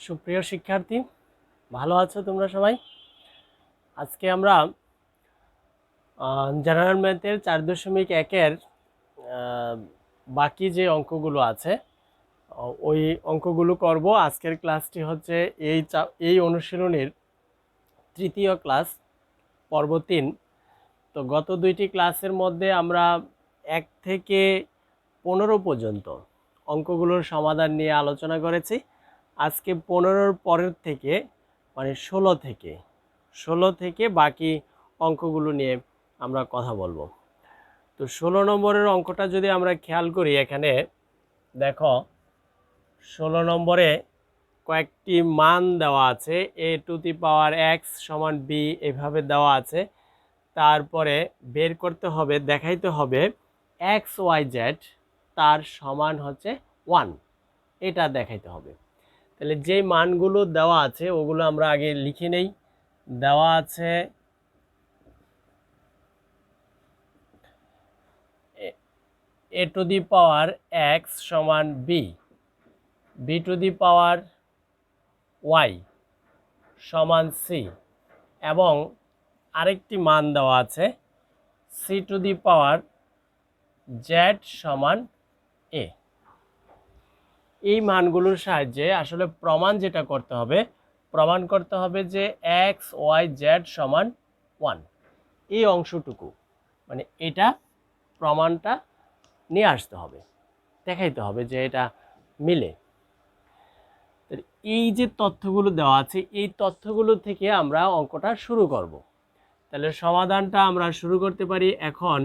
সুপ্রিয় শিক্ষার্থী, ভালো আছো তোমরা সবাই? আজকে আমরা জেনারেল ম্যাথের 4.1-এর বাকি যে অঙ্কগুলো আছে ওই অঙ্কগুলো করব। আজকের ক্লাসটি হচ্ছে এই অনুশীলনীর তৃতীয় ক্লাস, পর্ব 3। তো গত দুইটি ক্লাসের মধ্যে আমরা 1 থেকে 15 পর্যন্ত অঙ্কগুলোর সমাধান নিয়ে আলোচনা করেছি। আজকে 15-র পরের থেকে মানে 16 থেকে বাকি অঙ্কগুলো নিয়ে আমরা কথা বলবো। তো 16 নম্বরের অঙ্কটা যদি আমরা খেয়াল করি, এখানে দেখো 16 নম্বরে কয়েকটি মান দেওয়া আছে, a⁴x = b এভাবে দেওয়া আছে। তারপরে বের করতে হবে, দেখাইতে হবে xyz তার সমান হচ্ছে 1, এটা দেখাইতে হবে। তাহলে যেই মানগুলো দেওয়া আছে ওগুলো আমরা আগে লিখে নেই। দেওয়া আছে a⁴x = b, b⁴y = c, এবং আরেকটি মান দেওয়া আছে c⁴z = a। এই মানগুলোর সাহায্যে আসলে প্রমাণ যেটা করতে হবে, প্রমাণ করতে হবে যে xyz = 1, এই অংশটুকু মানে এটা প্রমাণটা নিয়ে আসতে হবে, দেখাইতে হবে যে এটা মিলে। এই যে তথ্যগুলো দেওয়া আছে এই তথ্যগুলো থেকে আমরা অঙ্কটা শুরু করব। তাহলে সমাধানটা আমরা শুরু করতে পারি। এখন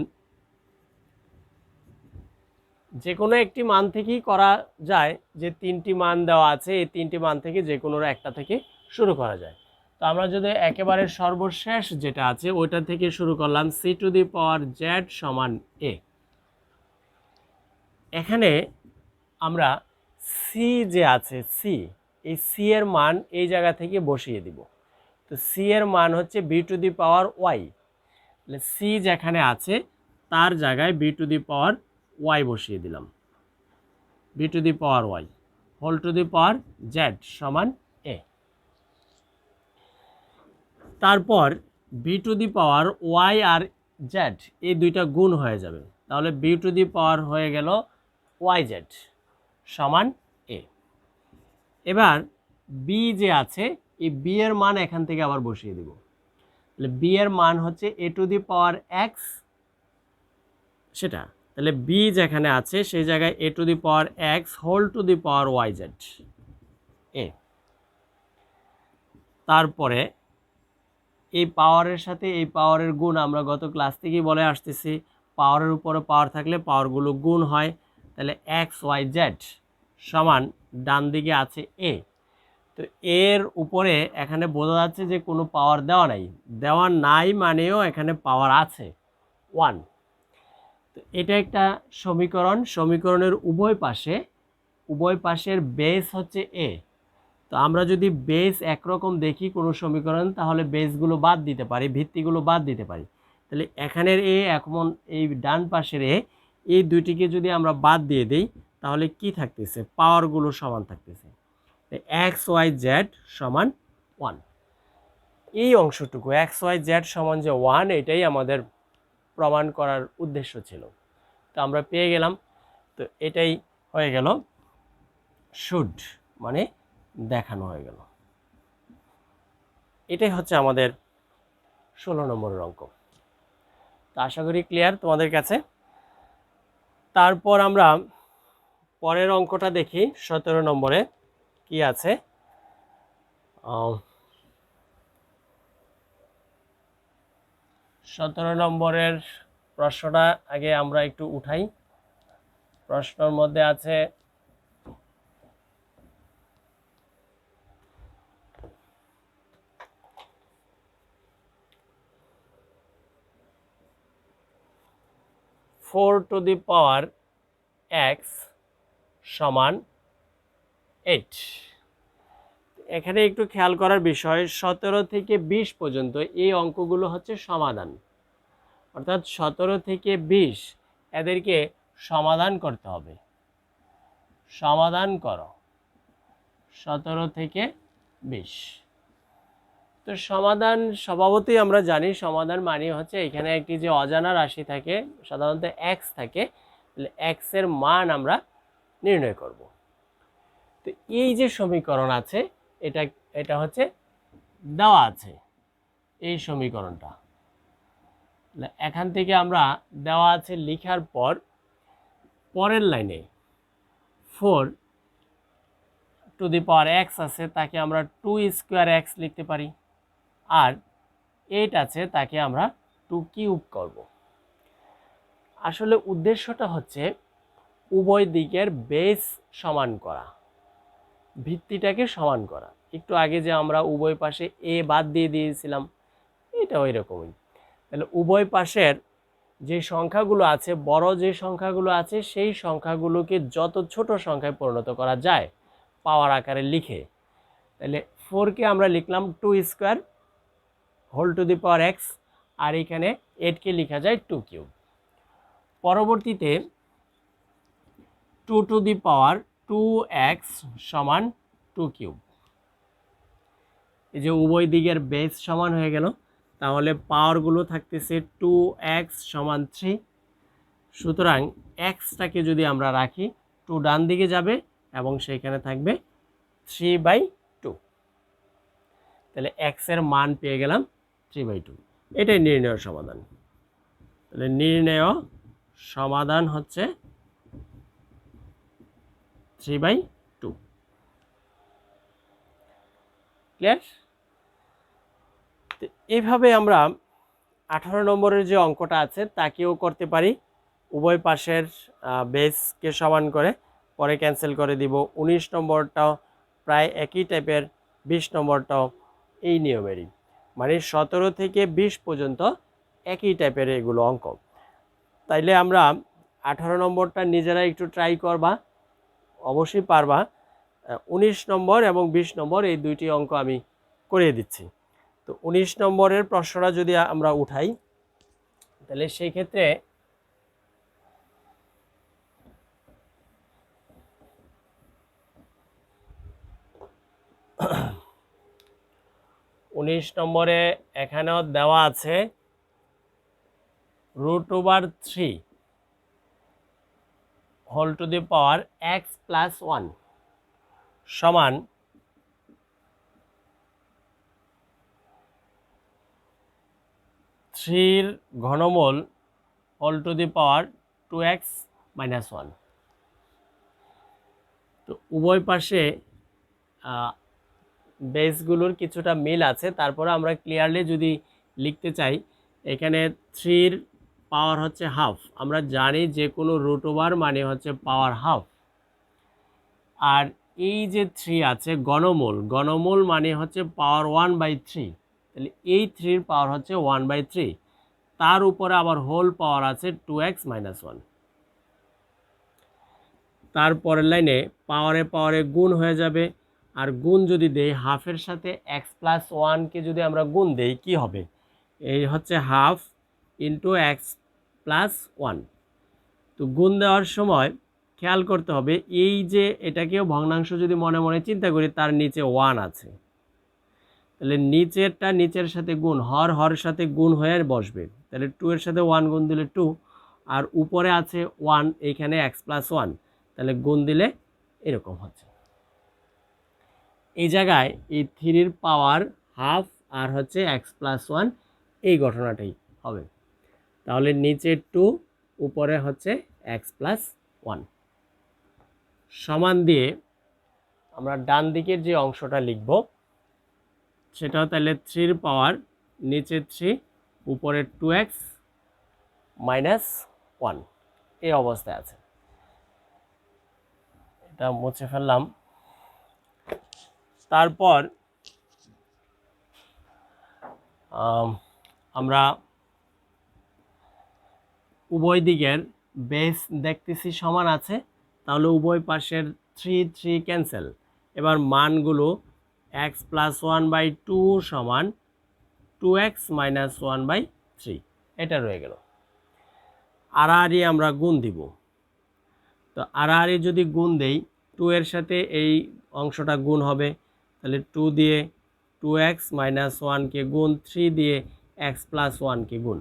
যে কোনো একটি মান থেকেই করা যায়, যে 3টি মান দেওয়া আছে এই 3টি মান থেকে যে কোনো একটা থেকে শুরু করা যায়। তো আমরা যদি একেবারে সর্বশেষ যেটা আছে ওইটা থেকে শুরু করলাম, c⁴z = a। এখানে আমরা সি যে আছে এই সি এর মান এই জায়গা থেকে বসিয়ে দিব। তো সি এর মান হচ্ছে b⁴y, তাহলে সি যেখানে আছে তার জায়গায় b⁴y বসিয়ে দিলাম, b⁴y z = a। তারপর b⁴y আর z এই দুইটা গুণ হয়ে যাবে, তাহলে b⁴ হয়ে গেল yz = a। এবার বি যে আছে এই বি এর মান এখান থেকে আবার বসিয়ে দিব। তাহলে বি এর মান হচ্ছে a⁴x, সেটা তাহলে বি যেখানে আছে সেই জায়গায় a⁴x yz a। তারপরে এই পাওয়ারের সাথে এই পাওয়ারের গুণ আমরা গত ক্লাস থেকেই বলে আসতেছি, পাওয়ারের উপরে পাওয়ার থাকলে পাওয়ারগুলো গুণ হয়। তাহলে xyz = ডান দিকে আছে a, তো এর উপরে এখানে বোঝা যাচ্ছে যে কোনো পাওয়ার দেওয়া নাই মানেও এখানে পাওয়ার আছে 1। তো এটা একটা সমীকরণ, সমীকরণের উভয় পাশের বেস হচ্ছে a। তো আমরা যদি বেস একরকম দেখি কোনো সমীকরণ, তাহলে বেসগুলো বাদ দিতে পারি, ভিত্তিগুলো বাদ দিতে পারি। তাহলে এখানের এ এখন এই ডান পাশের এই দুইটিকে যদি আমরা বাদ দিয়ে দিই তাহলে কি থাকতেছে, পাওয়ারগুলো সমান থাকতেছে, xyz = 1। এই অংশটুকু xyz = যে 1, এটাই আমাদের প্রমাণ করার উদ্দেশ্য ছিল। তো আমরা পেয়ে গেলাম। তো এটাই হয়ে গেল শুড, মানে দেখানো হয়ে গেল। এটাই হচ্ছে আমাদের 16 নম্বরের অঙ্ক। তো আশা করি ক্লিয়ার তোমাদের কাছে। তারপর আমরা পরের অঙ্কটা দেখি, 17 নম্বরে কি আছে। 17 নম্বরের প্রশ্নটা আগে আমরা একটু উঠাই। প্রশ্নের মধ্যে আছে (4x = 8)। এখানে একটু খেয়াল করার বিষয়, 17 থেকে 20 পর্যন্ত এই অঙ্কগুলো হচ্ছে সমাধান, অর্থাৎ 17 থেকে 20 এদেরকে সমাধান করতে হবে। সমাধান করো, 17 থেকে 20। তো সমাধান স্বভাবতই আমরা জানি সমাধান মানে হচ্ছে এখানে একটি যে অজানা রাশি থাকে সাধারণত এক্স থাকে, তাহলে এক্স এর মান আমরা নির্ণয় করব। তো এই যে সমীকরণ আছে এটা এটা হচ্ছে দেওয়া আছে এই সমীকরণটা। এখান থেকে আমরা দেওয়া আছে লেখার পর পরের লাইনে 4 টু দি পাওয়ার এক্স আছে তাকে আমরা 2 স্কোয়ার এক্স লিখতে পারি, আর 8 আছে তাকে আমরা 2 কিউব করব। আসলে উদ্দেশ্যটা হচ্ছে উভয় দিকের বেস সমান করা, ভিত্তিটাকে সমান করা। একটু আগে যে আমরা উভয় পাশে এ বাদ দিয়ে দিয়েছিলাম এটা ওই রকমই। তাহলে উভয় পাশের যে সংখ্যাগুলো আছে, বড় যে সংখ্যাগুলো আছে সেই সংখ্যাগুলোকে যত ছোট সংখ্যায় পরিণত করা যায় পাওয়ার আকারে লিখে, তাহলে 4কে আমরা লিখলাম 2 square whole to the power x, আর এখানে 8কে লেখা যায় 2 কিউব। পরবর্তীতে 2 টু দি পাওয়ার 2x সমান 2 কিউব। এই যে উভয় দিকের বেস সমান হয়ে গেল, তাহলে পাওয়ারগুলো থাকতেছে 2x সমান 3। সুতরাং এক্সটাকে যদি আমরা রাখি 2 ডান দিকে যাবে এবং সেইখানে থাকবে 3/2। তাহলে এক্স এর মান পেয়ে গেলাম 3/2। এটাই নির্ণয় সমাধান। তাহলে নির্ণয় সমাধান হচ্ছে 3/2। ক্লিয়ার? এইভাবে আমরা 18 নম্বরের যে অঙ্কটা আছে তাকেও করতে পারি। উভয় পাশের বেসকে সমান করে পরে ক্যান্সেল করে দিব। 19 নম্বরটাও প্রায় একই টাইপের, 20 নম্বরটাও এই নিয়মেরই, মানে 17 থেকে 20 পর্যন্ত একই টাইপের এগুলো অঙ্ক। তাইলে আমরা 18 নম্বরটা নিজেরা একটু ট্রাই করবা, অবশ্যই পারবা। 19 নম্বর এবং 20 নম্বর এই দুইটি অঙ্ক আমি করে দিচ্ছি। তো 19 নম্বরের প্রশ্নটা যদি আমরা উঠাই তাহলে সেই ক্ষেত্রে উনিশ নম্বরে এখানেও দেওয়া আছে √3 whole to the power x plus 1 সমান 3 ঘনমূল whole to the power 2x - 1। তো উভয় পাশে বেসগুলোর কিছুটা মিল আছে, তারপরে আমরা ক্লিয়ারলি যদি লিখতে চাই এখানে 3 পাওয়ার হচ্ছে হাফ। আমরা জানি যে কোনো √ওভার মানে হচ্ছে পাওয়ার হাফ, আর এই যে 3 আছে ঘনমূল, ঘনমূল মানে হচ্ছে পাওয়ার 1/3। তাহলে এই 3 পাওয়ার হচ্ছে 1/3, তার উপরে আবার হোল পাওয়ার আছে 2x - 1। তারপরের লাইনে পাওয়ারে পাওয়ারে গুণ হয়ে যাবে, আর গুণ যদি দেই হাফের সাথে এক্স প্লাস 1কে যদি আমরা গুণ দেই কি হবে, এই হচ্ছে হাফ ইন্টু এক্স প্লাস 1। তো গুণ দেওয়ার সময় খেয়াল করতে হবে এই যে এটাকেও ভগ্নাংশ যদি মনে মনে চিন্তা করি তার নিচে 1 আছে, তাহলে নিচেরটা নিচের সাথে গুণ, হরের সাথে গুণ হয়ে বসবে। তাহলে 2 এর সাথে 1 গুণ দিলে 2, আর উপরে আছে 1, এইখানে এক্স প্লাস 1, তাহলে গুণ দিলে এরকম হচ্ছে। এই জায়গায় এই 3 পাওয়ার হাফ আর হচ্ছে এক্স প্লাস 1 এই ঘটনাটাই হবে। তাহলে নিচে 2, উপরে হচ্ছে এক্স প্লাস 1 সমান দিয়ে আমরা ডান দিকের যে অংশটা লিখব সেটাও তাহলে 3 পাওয়ার নিচে 3 উপরে 2x - 1 এই অবস্থায় আছে। এটা মুছে ফেললাম। তারপর আমরা উভয় দিকের বেস দেখতেছি সমান আছে, তাহলে উভয় পাশের 3 ক্যান্সেল। এবার মানগুলো এক্স প্লাস 1/2 সমান 2x - 1/3 এটা রয়ে গেল। আড়াআড়ি আমরা গুণ দিব। তো আড়াআড়ি যদি গুণ দেই 2 এর সাথে এই অংশটা গুণ হবে, তাহলে 2 দিয়ে 2x - 1 কে গুণ, 3 দিয়ে x + 1 কে গুণ।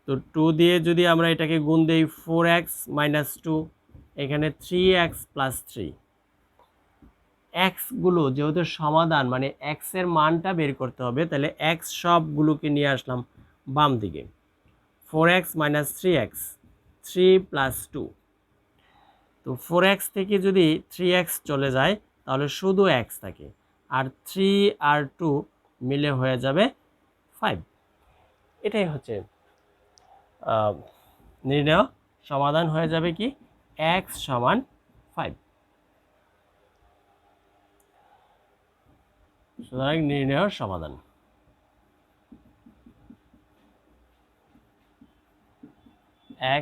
তো 2 দিয়ে যদি আমরা এটাকে গুণ দেই 4x - 2, এখানে 3x + 3। x গুলো যেহেতু সমাধান মানে x এর মানটা বের করতে হবে, তাহলে x সবগুলোকে নিয়ে আসলাম বাম দিকে। 4x - 3x, 3 + 2। তো 4x থেকে যদি 3x চলে যায় তাহলে শুধু x থাকে, আর 3 আর 2 মিলে হয়ে যাবে 5। এটাই হচ্ছে নির্ণয় সমাধান হয়ে যাবে কি x = 5। সুতরাং নির্ণয় সমাধান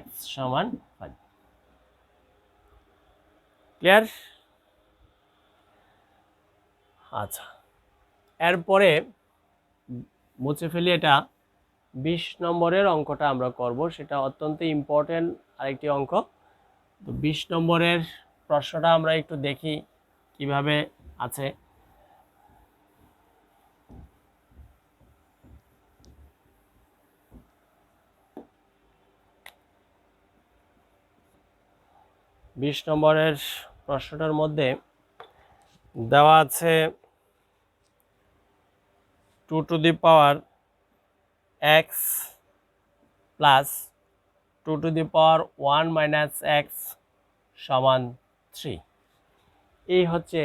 x = 5। ক্লিয়ার? আচ্ছা, এরপরে মুছে ফেলি, এটা 20 নম্বরের অঙ্কটা আমরা করব, সেটা অত্যন্ত ইম্পর্টেন্ট আরেকটি অঙ্ক। তো 20 নম্বরের প্রশ্নটা আমরা একটু দেখি কিভাবে আছে। বিশ নম্বরের প্রশ্নটার মধ্যে দেওয়া আছে 2x প্লাস 2 - x সমান 3। এই হচ্ছে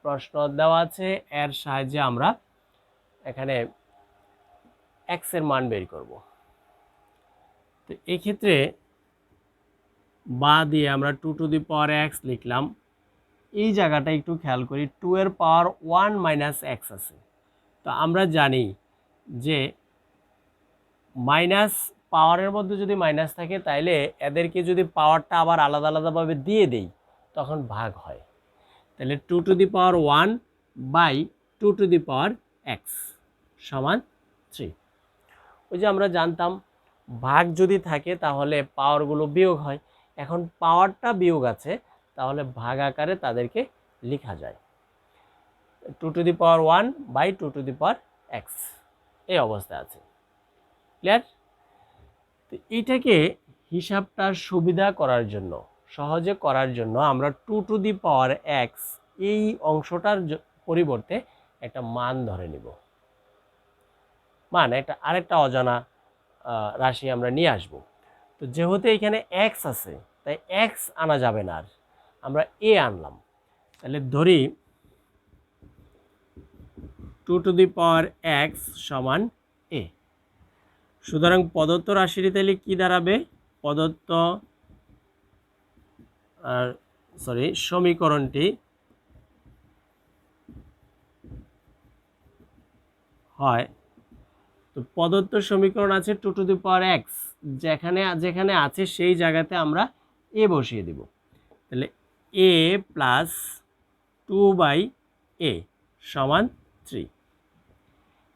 প্রশ্ন দেওয়া আছে, এর সাহায্যে আমরা এখানে x এর মান বের করব। তো এই ক্ষেত্রে বা দিয়ে আমরা 2x লিখলাম। এই জায়গাটা একটু খেয়াল করি, 2 এর পাওয়ার 1 - x আছে। তো আমরা জানি যে মাইনাস পাওয়ারের মধ্যে যদি মাইনাস থাকে তাইলে এদেরকে যদি পাওয়ারটা আবার আলাদা আলাদাভাবে দিয়ে দেই তখন ভাগ হয়। তাহলে 2^1 / 2x সমান 3। ওই যে আমরা জানতাম ভাগ যদি থাকে তাহলে পাওয়ারগুলো বিয়োগ হয়, এখন পাওয়ারটা বিয়োগ আছে তাহলে ভাগ আকারে তাদেরকে লেখা যায় 2^1 / 2x এই অবস্থায় আছে। ক্লিয়ার? তো এইটাকে হিসাবটা সুবিধা করার জন্য, সহজে করার জন্য আমরা 2x এই অংশটার পরিবর্তে একটা মান ধরে নিব, মান একটা আরেকটা অজানা রাশি আমরা নিয়ে আসব। তো যেহেতু এখানে x আছে তাই x আনা যাবে না, আর আমরা a আনলাম। তাহলে ধরি 2x সমান a। সুতরাং প্রদত্ত রাশিটি তাহলে কি দাঁড়াবে? প্রদত্ত সমীকরণটি হয়, তো প্রদত্ত সমীকরণ আছে 2x, যেখানে যেখানে আছে সেই জায়গাতে আমরা a বসিয়ে দিব। তাহলে a + 2/a সমান 3।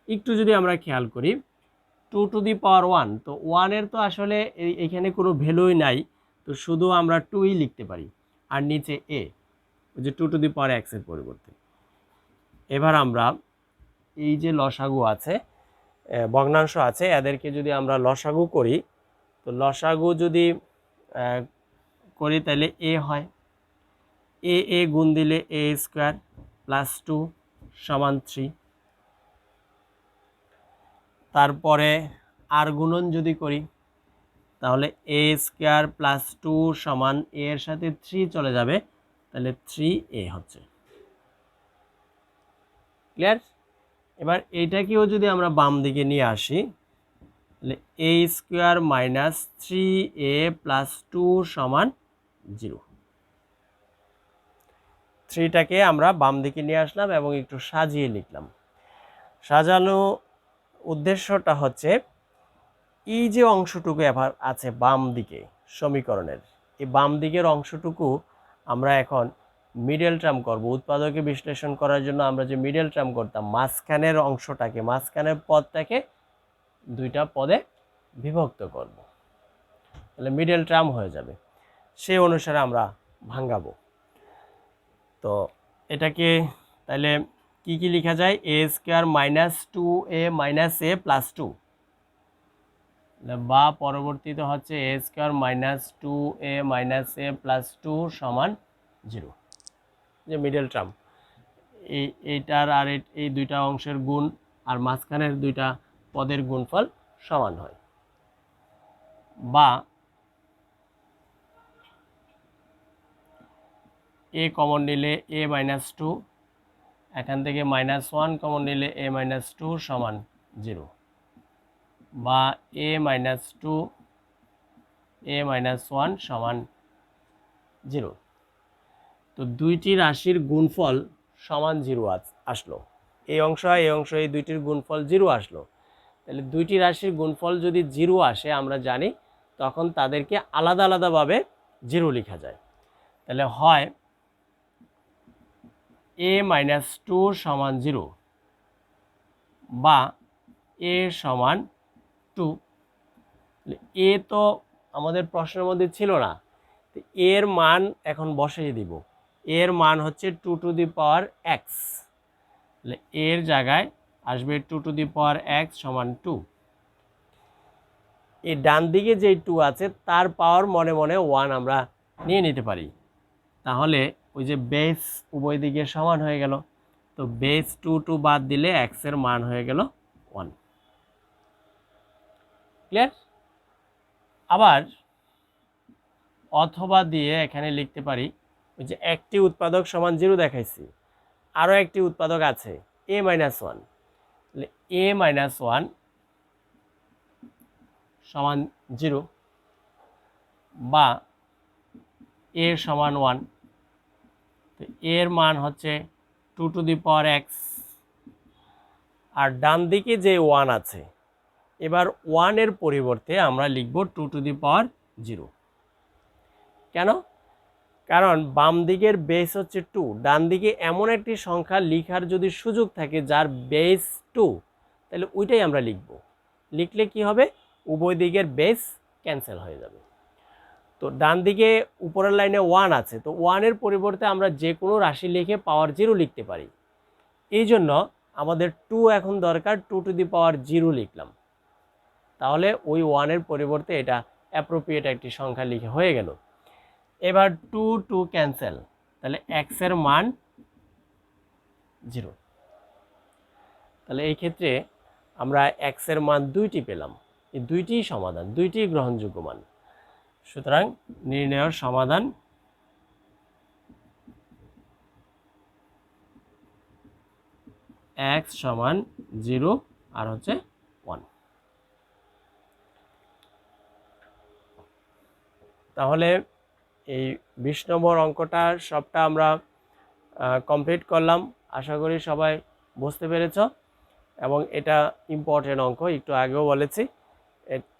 একটু যদি আমরা খেয়াল করি 2^1, তো 1 এর তো আসলে এখানে কোনো ভ্যালুই নাই, তো শুধু আমরা 2ই লিখতে পারি, আর নিচে a, ওই যে 2x এর পরিবর্তে। এবার আমরা এই যে লসাগু আছে, ভগ্নাংশ আছে, এদেরকে যদি আমরা লসাগু করি, তো লসাগু যদি করি তাহলে a হয়, a গুণ দিলে a² + 2 সমান 3। তারপরে আর গুণন যদি করি তাহলে a² + 2 সমান a এর সাথে 3 চলে যাবে, তাহলে 3a হচ্ছে। ক্লিয়ার? এবার এইটাকেও যদি আমরা বাম দিকে নিয়ে আসি তাহলে a² - 3a + 2 সমান 0। 3টাকে আমরা বাম দিকে নিয়ে আসলাম এবং একটু সাজিয়ে লিখলাম। সাজানো উদ্দেশ্যটা হচ্ছে এই যে অংশটুকু এবার আছে বাম দিকে সমীকরণের, এই বাম দিকের অংশটুকু আমরা এখন মিডল টার্ম করব। উৎপাদকে বিশ্লেষণ করার জন্য আমরা যে মিডল টার্ম করতাম, মাঝখানের অংশটাকে, মাঝখানের পদটাকে দুইটা পদে বিভক্ত করব, তাহলে মিডল টার্ম হয়ে যাবে। সেই অনুসারে আমরা ভাঙাবো। তো এটাকে তাহলে কি কি লেখা যায়, a square minus 2a minus a plus 2, বা পরবর্তীতে হচ্ছে a square minus 2a minus a plus 2 সমান 0, যে মিডল টার্ম এইটার আর এই দুইটা অংশের গুণ আর মাঝখানের দুইটা পদের গুণফল সমান হয়। বা এ কমন নিলে a মাইনাস 2, এখান থেকে -1 কমন নিলে a মাইনাস 2 সমান 0, বা a মাইনাস 2 a মাইনাস 1 সমান 0। তো দুইটি রাশির গুণফল সমান 0 আসলো, এই অংশ এই দুইটির গুণফল 0 আসলো। তাহলে দুইটি রাশির গুণফল যদি 0 আসে আমরা জানি তখন তাদেরকে আলাদা আলাদাভাবে 0 লেখা যায়। তাহলে হয় a মাইনাস 2 সমান 0 বা a সমান 2। এ তো আমাদের প্রশ্নের মধ্যে ছিল না, এর মান এখন বসিয়ে দিব। এর মান হচ্ছে 2 টু দি পাওয়ার x, তাহলে এর জায়গায় আসবে 2 টু দি পাওয়ার x সমান 2। এই ডান দিকে যে 2 আছে তার পাওয়ার মনে মনে 1 আমরা নিয়ে নিতে পারি, তাহলে ওই যে বেস উভয় দিকে সমান হয়ে গেল। তো বেস 2 বাদ দিলে x এর মান হয়ে গেল 1। ক্লিয়ার? আবার অথবা দিয়ে এখানে লিখতে পারি, ওই যে একটি উৎপাদক সমান 0 দেখাইছি, আরও একটি উৎপাদক আছে a মাইনাস 1, তাহলে a মাইনাস 1 সমান 0 বা a সমান 1। তো এর মান হচ্ছে 2 টু দি পাওয়ার x, আর ডান দিকে যে 1 আছে এবার 1 এর পরিবর্তে আমরা লিখব 2 টু দি পাওয়ার 0। কেন? কারণ বাম দিকের বেস হচ্ছে 2, ডান দিকে এমন একটি সংখ্যা লিখার যদি সুযোগ থাকে যার বেস 2, তাহলে ওইটাই আমরা লিখব। লিখলে কি হবে, উভয় দিকের বেস ক্যান্সেল হয়ে যাবে। তো ডান দিকে উপরের লাইনে 1 আছে, তো 1 এর পরিবর্তে আমরা যে কোনো রাশি লিখে পাওয়ার 0 লিখতে পারি। এই জন্য আমাদের 2 এখন দরকার, 2 টু দি পাওয়ার 0 লিখলাম, তাহলে ওই 1 এর পরিবর্তে এটা অ্যাপ্রোপ্রিয়েট একটি সংখ্যা লিখে হয়ে গেল। এবার 2 ক্যান্সেল, তাহলে x এর মান 0। তাহলে এই ক্ষেত্রে আমরা x এর মান 2টি পেলাম, এই দুইটিই সমাধান, দুইটিই গ্রহণযোগ্য মান। সুতরাং নির্ণয়ের সমাধান x সমান 0 আর হচ্ছে 1। তাহলে এই 20 নম্বর অঙ্কটা সবটা আমরা কমপ্লিট করলাম। আশা করি সবাই বুঝতে পেরেছ, এবং এটা ইম্পর্টেন্ট অঙ্ক, একটু আগেও বলেছি।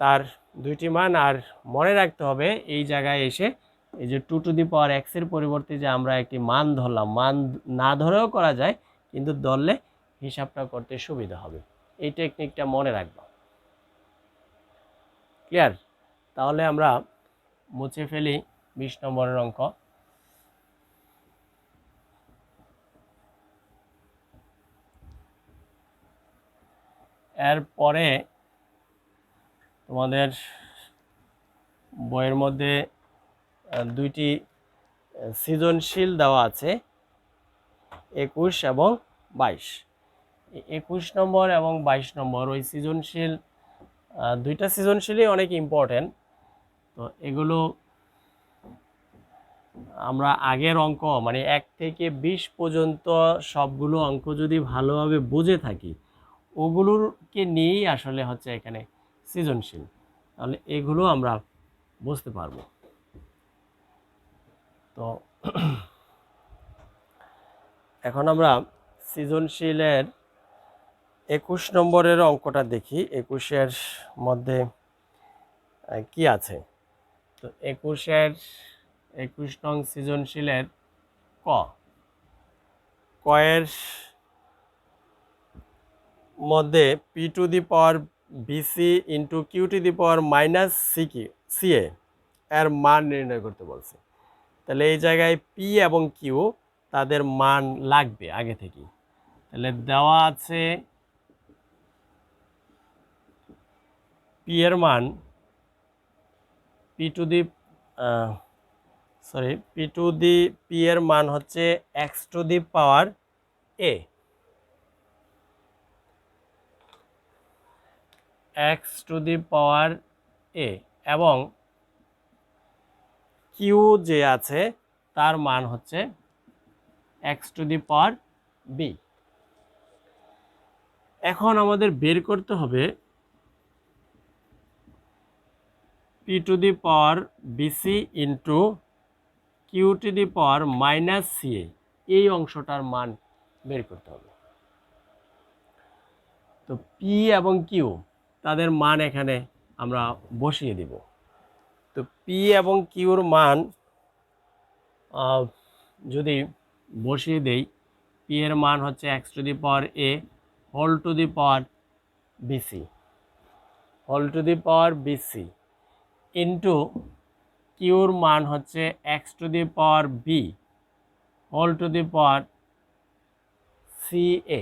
তার দুইটি মান, আর মনে রাখতে হবে এই জায়গায় এসে এই যে 2 টু দি পাওয়ার x এর পরিবর্তে যে আমরা একটি মান ধরলাম, মান না ধরেও করা যায়, কিন্তু ধরলে হিসাবটা করতে সুবিধা হবে। এই টেকনিকটা মনে রাখবা। ক্লিয়ার? তাহলে আমরা মুছে ফেলি 20 নম্বরের অঙ্ক। এরপরে তোমাদের বইয়ের মধ্যে দুইটি সৃজনশীল দেওয়া আছে, 21 এবং 22। 21 নম্বর এবং 22 নম্বর ওই সৃজনশীল, দুইটা সৃজনশীলই অনেক ইম্পর্টেন্ট। তো এগুলো আমরা আগের অঙ্ক মানে 1 থেকে 20 পর্যন্ত সবগুলো অঙ্ক যদি ভালোভাবে বুঝে থাকি, ওগুলোকে নিয়েই আসলে হচ্ছে এখানে সৃজনশীল, তাহলে এগুলো আমরা বুঝতে পারবো। তো এখন আমরা সৃজনশীলের 21 নম্বরের অঙ্কটা দেখি। 21-এর মধ্যে কি আছে? তো 21 নং সৃজনশীলের কয়ের মধ্যে p to the power BC into q to the power minus ca এর মান নির্ণয় করতে বলছে। তাহলে এই জায়গায় পি এবং কিউ তাদের মান লাগবে আগে থেকেই। তাহলে দেওয়া আছে পি এর মান পি টু দি পি এর মান হচ্ছে x to the power a, x to the power a, এবং কিউ যে আছে তার মান হচ্ছে x to the power b. এখন আমাদের বের করতে হবে p to the power BC into q to the power minus c a, এই অংশটার মান বের করতে হবে। তো পি এবং কিউ তাদের মান এখানে আমরা বসিয়ে দিব। তো পি এবং কিউর মান যদি বসিয়ে দেই, পি এর মান হচ্ছে x to the power a whole to the power b c, whole to the power BC into কিউর মান হচ্ছে x to the power b whole to the power c a.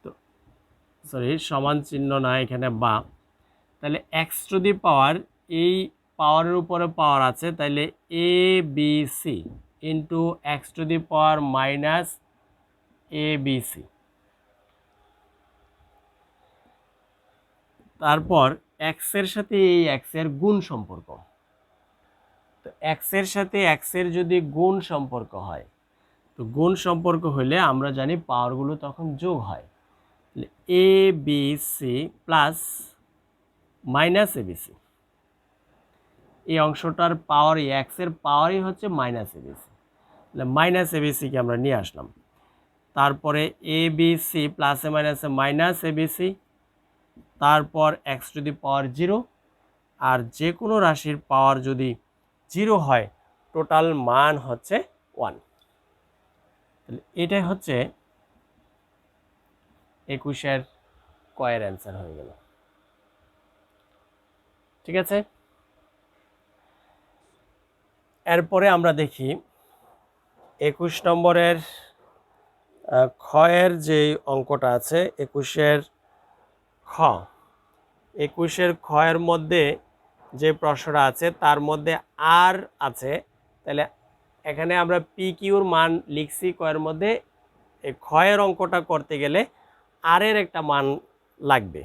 তো সরি, সমান চিহ্ন না এখানে বা, তাহলে এক্স টু দি পাওয়ার, এই পাওয়ারের উপরে পাওয়ার আছে, তাহলে a b c into x to the power minus a b c. তারপর এক্সের সাথে এই এক্সের গুণ সম্পর্ক। তো এক্সের সাথে এক্সের যদি গুণ সম্পর্ক হয়, তো গুণ সম্পর্ক হলে আমরা জানি পাওয়ারগুলো তখন যোগ হয়। A b c plus minus a b c, এই অংশটার পাওয়ারই, এক্সের পাওয়ারই হচ্ছে মাইনাস এ বি সি। তাহলে মাইনাস এ বি সিকে আমরা নিয়ে আসলাম। তারপরে এ বি সি প্লাসে মাইনাসে মাইনাস এ বি সি, তারপর x to the power zero. আর যে কোনো রাশির পাওয়ার যদি জিরো হয়, টোটাল মান হচ্ছে 1। তাহলে এটাই হচ্ছে 21-এর কয়ের অ্যান্সার হয়ে গেল। ঠিক আছে, এরপরে আমরা দেখি 21 নম্বরের ক্ষয়ের যে অঙ্কটা আছে, 21-এর খ। 21-এর ক্ষয়ের মধ্যে যে প্রশ্নটা আছে তার মধ্যে আর আছে, তাহলে এখানে আমরা পি কিউর মান লিখছি ক্ষয়ের মধ্যে। এই ক্ষয়ের অঙ্কটা করতে গেলে আর এর একটা মান লাগবে।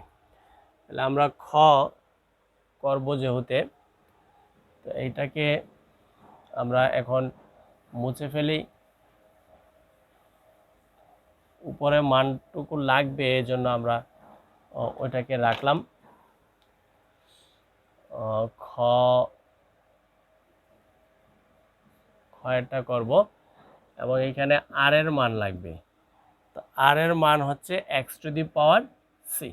তাহলে আমরা খ করব যেহেতু, তো এইটাকে আমরা এখন মুছে ফেলি। উপরে মানটুকু লাগবে, এই জন্য আমরা ওইটাকে রাখলাম। ক্ষয়টা করব এবং এখানে আর এর মান লাগবে। তো আর এর মান হচ্ছে x to the power c.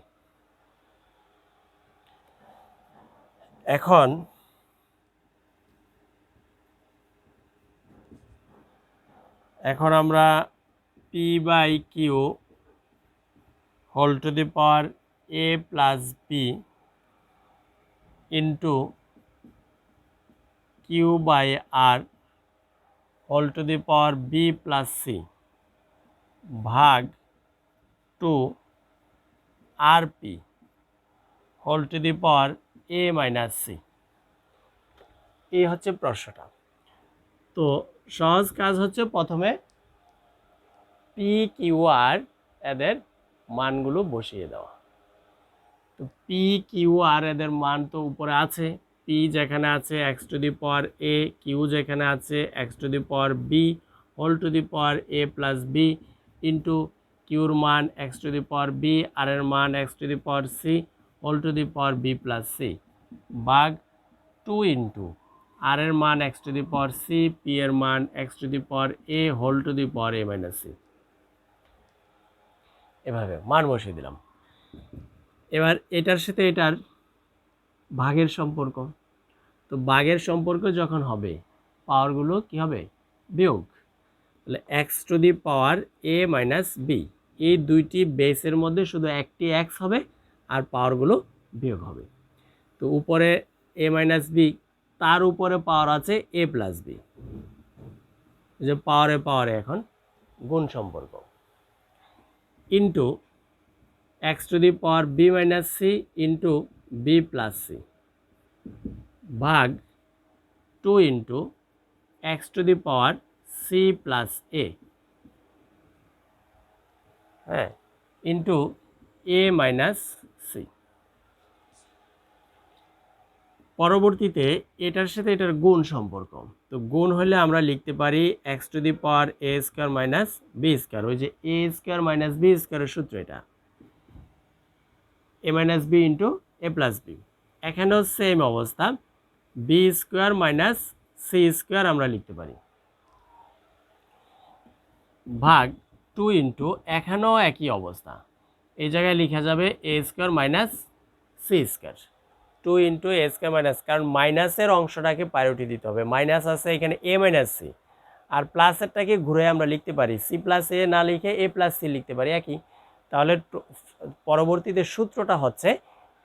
এখন আমরা p by q whole to the power a plus b into q by r whole to the power b plus c ভাগ 2 আর p whole to the power a minus c, এই হচ্ছে প্রশ্নটা। তো সহজ কাজ হচ্ছে প্রথমে পি কিউ আর এদের মানগুলো বসিয়ে দেওয়া। তো পি কিউ আর এদের মান তো উপরে আছে, পি যেখানে আছে x to the power a, q যেখানে আছে x to the power b whole to the power a plus b into কিউর মান x to the power b, r এর মান x to the power c whole to the power b plus c ভাগ 2 into r এর মান x to the power c, p এর মান x to the power a whole to the power a minus C. এভাবে মান বসিয়ে দিলাম। এবার এটার সাথে এটার ভাগের সম্পর্ক। তো ভাগের সম্পর্ক যখন হবে, পাওয়ারগুলো কি হবে? বিয়োগ। তাহলে x to the power a minus b, এই দুইটি বেসের মধ্যে শুধু একটি এক্স হবে আর পাওয়ারগুলো বিয়োগ হবে। তো উপরে এ মাইনাস বি, তার উপরে পাওয়ার আছে এ প্লাস বি। যে পাওয়ারে পাওয়ারে এখন গুণ সম্পর্ক, into x to the power b minus c into b plus c ভাগ 2 into x to the power c plus a, হ্যাঁ, ইন্টু এ মাইনাস সি। পরবর্তীতে এটার সাথে এটার গুণ সম্পর্ক, তো গুণ হলে আমরা লিখতে পারি x to the power a square minus b square, ওই যে এ স্কোয়ার মাইনাস বি স্কোয়ারের সূত্র এটা, a minus b into a plus b. এখানেও সেম অবস্থা, b square minus c square আমরা লিখতে পারি, ভাগ 2 ইন্টু এখানেও একই অবস্থা, এই জায়গায় লেখা যাবে a square minus c square, 2 into a square minus, কারণ মাইনাসের অংশটাকে প্রায়োরিটি দিতে হবে, মাইনাস আছে এখানে এ মাইনাস সি, আর প্লাসেরটাকে ঘুরে আমরা লিখতে পারি সি প্লাস এ না লিখে এ প্লাস সি লিখতে পারি একই। তাহলে পরবর্তীতে সূত্রটা হচ্ছে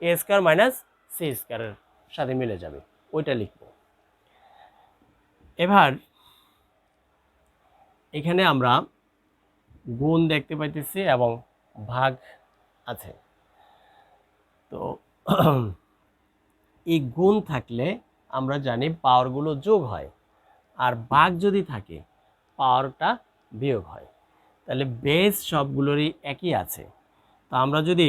এ স্কোয়ার মাইনাস সি স্কোয়ারের সাথে মিলে যাবে, ওইটা লিখব। এবার এখানে আমরা গুণ দেখতে পাইতেছি এবং ভাগ আছে, তো এই গুণ থাকলে আমরা জানি পাওয়ারগুলো যোগ হয়, আর ভাগ যদি থাকে পাওয়ারটা বিয়োগ হয়, তাহলে বেস সবগুলোরই একই আছে। তো আমরা যদি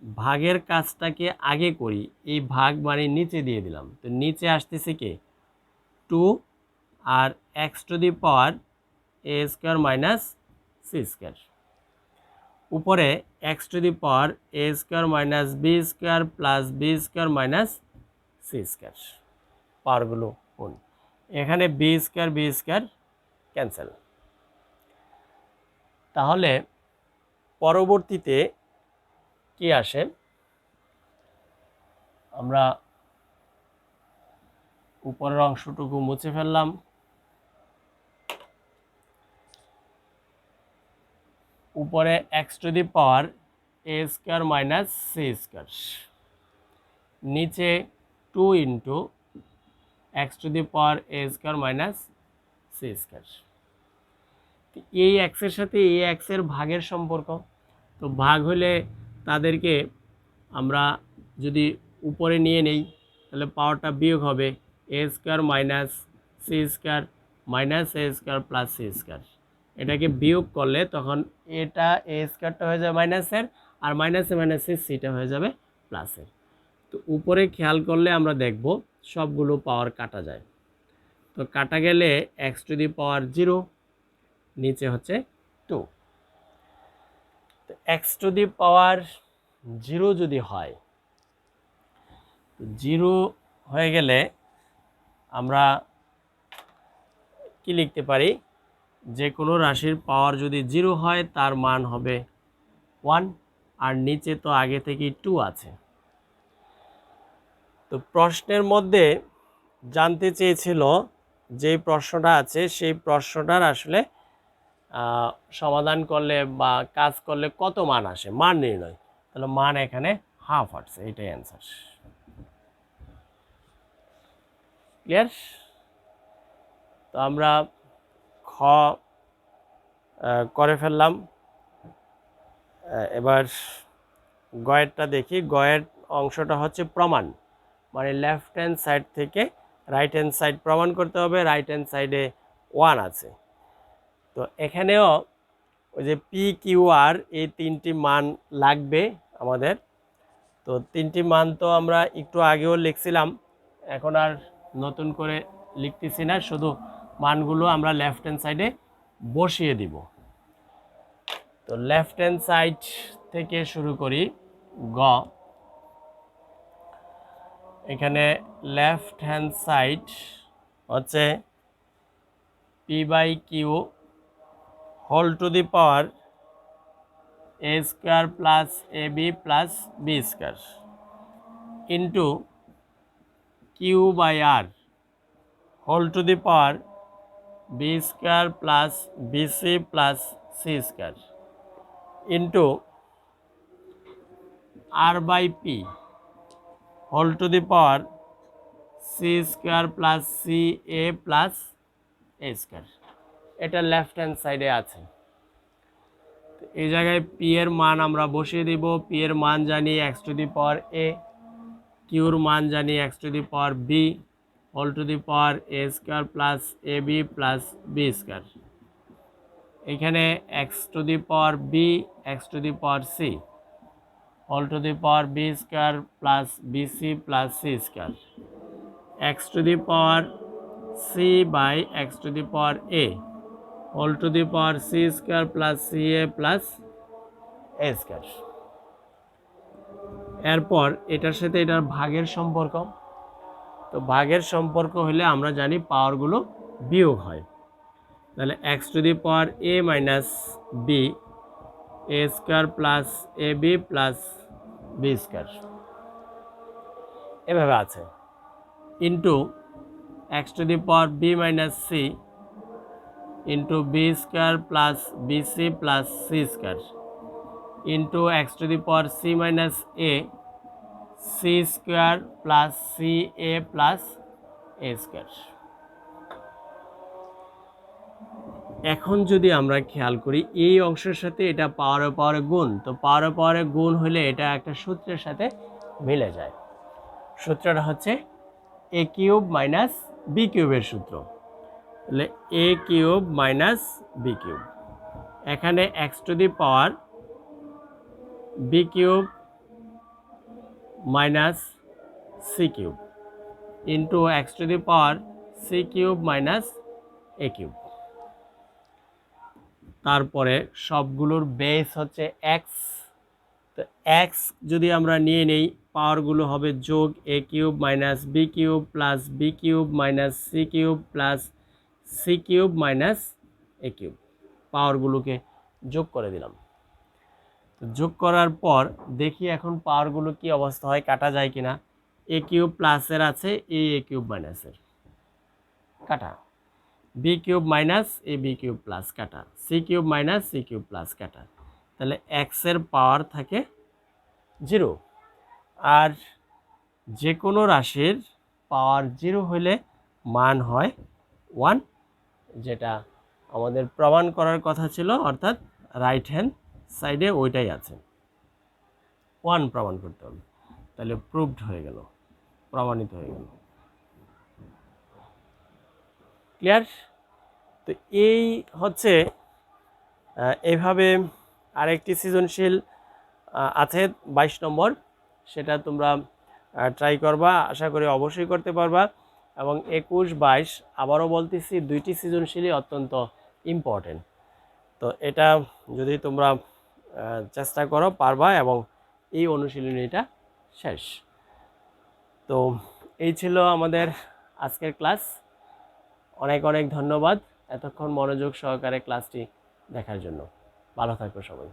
ভাগের কাজটাকে আগে করি, এই ভাগ মানে নিচে দিয়ে দিলাম, তো নিচে আসতেছে কি 2 আর x to the power a square minus c square, উপরে x to the power a square minus b square plus b square minus c square, পাওয়ারগুলো গুণ, এখানে বি স্কোয়ার ক্যান্সেল। তাহলে পরবর্তীতে কি আসে, আমরা উপরের অংশটুকু মুছে ফেললাম, উপরে x to the power a square minus c square, নিচে 2 into x to the power a square minus c square. এই এক্সের সাথে এই এক্সের ভাগের সম্পর্ক, তো ভাগ হলে তাদেরকে আমরা যদি উপরে নিয়ে নেই তাহলে পাওয়ারটা বিয়োগ হবে, a square minus c square minus a square plus c square, এটাকে বিয়োগ করলে তখন এটা এ স্কোয়ারটা হয়ে যাবে মাইনাসের, আর মাইনাসে মাইনাসে সিটা হয়ে যাবে প্লাসের। তো উপরে খেয়াল করলে আমরা দেখব সবগুলো পাওয়ার কাটা যায়, তো কাটা গেলে এক্স টু দি পাওয়ার 0, নিচে হচ্ছে 2, তো এক্স টু দি পাওয়ার 0 যদি হয়, 0 হয়ে গেলে আমরা কি লিখতে পারি, যে কোনো রাশির পাওয়ার যদি 0 হয় তার মান হবে 1, আর নিচে তো আগে থেকেই 2 আছে। তো প্রশ্নের মধ্যে জানতে চেয়েছিল, যে প্রশ্নটা আছে সেই প্রশ্নটার আসলে সমাধান করলে বা কাজ করলে কত মান আসে, মান নির্ণয়, তাহলে মান এখানে হাফ আসছে, এটাই অ্যান্সার। ক্লিয়ার? তো আমরা খ করে ফেললাম, এবার গয়েরটা দেখি। গয়ের অংশটা হচ্ছে প্রমাণ, মানে লেফট হ্যান্ড সাইড থেকে রাইট হ্যান্ড সাইড প্রমাণ করতে হবে, রাইট হ্যান্ড সাইডে 1 আছে। তো এখানেও ওই যে পি কিউ আর এই 3টি মান লাগবে আমাদের, তো 3টি মান তো আমরা একটু আগেও লিখছিলাম, এখন আর নতুন করে লিখতেছি না, শুধু মানগুলো আমরা লেফট হ্যান্ড সাইডে বসিয়ে দিব। তো লেফট হ্যান্ড সাইড থেকে শুরু করি, গ, এখানে লেফট হ্যান্ড সাইড হচ্ছে p by q whole to the power a square plus a b plus b square into q by r whole to the power b square plus BC plus c square into r by p whole to the power c square plus c a plus a square. এটা left hand সাইডে আছে। এই জায়গায় P এর মান আমরা বসিয়ে দিব। পি এর মান জানি এক্স টু দি পাওয়ার এ, কিউর মান জানি x to the power b whole to the power a square plus a b plus b square. এখানে x to the power b x to the power c whole to the power b square plus BC plus c square, x to the power c by x to the power a whole to the power c square plus c a plus a square. এরপর এটার সাথে এটার ভাগের সম্পর্ক, তো ভাগের সম্পর্ক হলে আমরা জানি পাওয়ারগুলো বিয়োগ হয়। তাহলে x to the power a minus b a square plus a b plus b square এভাবে আছে, into x to the power b minus c into b square plus BC plus c square into x to the power c minus a c square plus c a plus a square. এখন যদি আমরা খেয়াল করি এই অংশের সাথে এটা পাওয়ারে পাওয়ারে গুণ, তো পাওয়ারে পাওয়ারে গুণ হলে এটা একটা সূত্রের সাথে মিলে যায়। সূত্রটা হচ্ছে এ কিউব মাইনাস বি কিউবের সূত্র। তাহলে a cube minus b cube, এখানে x to the power b cube minus c cube into x to the power c cube minus a cube. তারপরে সবগুলোর বেস হচ্ছে এক্স, তো এক্স যদি আমরা নিয়ে নেই পাওয়ারগুলো হবে যোগ a cube minus b cube plus b cube minus c cube plus c cube minus a cube, পাওয়ারগুলোকে যোগ করে দিলাম। তো যোগ করার পর দেখি এখন পাওয়ারগুলো কি অবস্থা হয়, কাটা যায় কিনা। এ কিউব প্লাসের আছে এ কিউব মাইনাসের, কাটা। B cube minus a b cube plus, কাটা। C cube minus c cube plus, কাটা। তাহলে এক্সের পাওয়ার থাকে 0, আর যে কোনো রাশির পাওয়ার 0 হলে মান হয় 1, যেটা আমাদের প্রমাণ করার কথা ছিল, অর্থাৎ রাইট হ্যান্ড সাইডে ওইটাই আছে, 1 প্রমাণ করতে হবে। তাহলে প্রুভড হয়ে গেল, প্রমাণিত হয়ে গেল। ক্লিয়ার? তো এই হচ্ছে এইভাবে আরেকটি সৃজনশীল আছে 22 নম্বর, সেটা তোমরা ট্রাই করবা, আশা করি অবশ্যই করতে পারবা। এবং 21, 22 আবারও বলতেছি, দুইটি সৃজনশীলই অত্যন্ত ইম্পর্টেন্ট। তো এটা যদি তোমরা চেষ্টা করো পারবা, এবং এই অনুশীলনীটা শেষ। তো এই ছিল আমাদের আজকের ক্লাস। অনেক অনেক ধন্যবাদ এতক্ষণ মনোযোগ সহকারে ক্লাসটি দেখার জন্য। ভালো থাকো সবাই।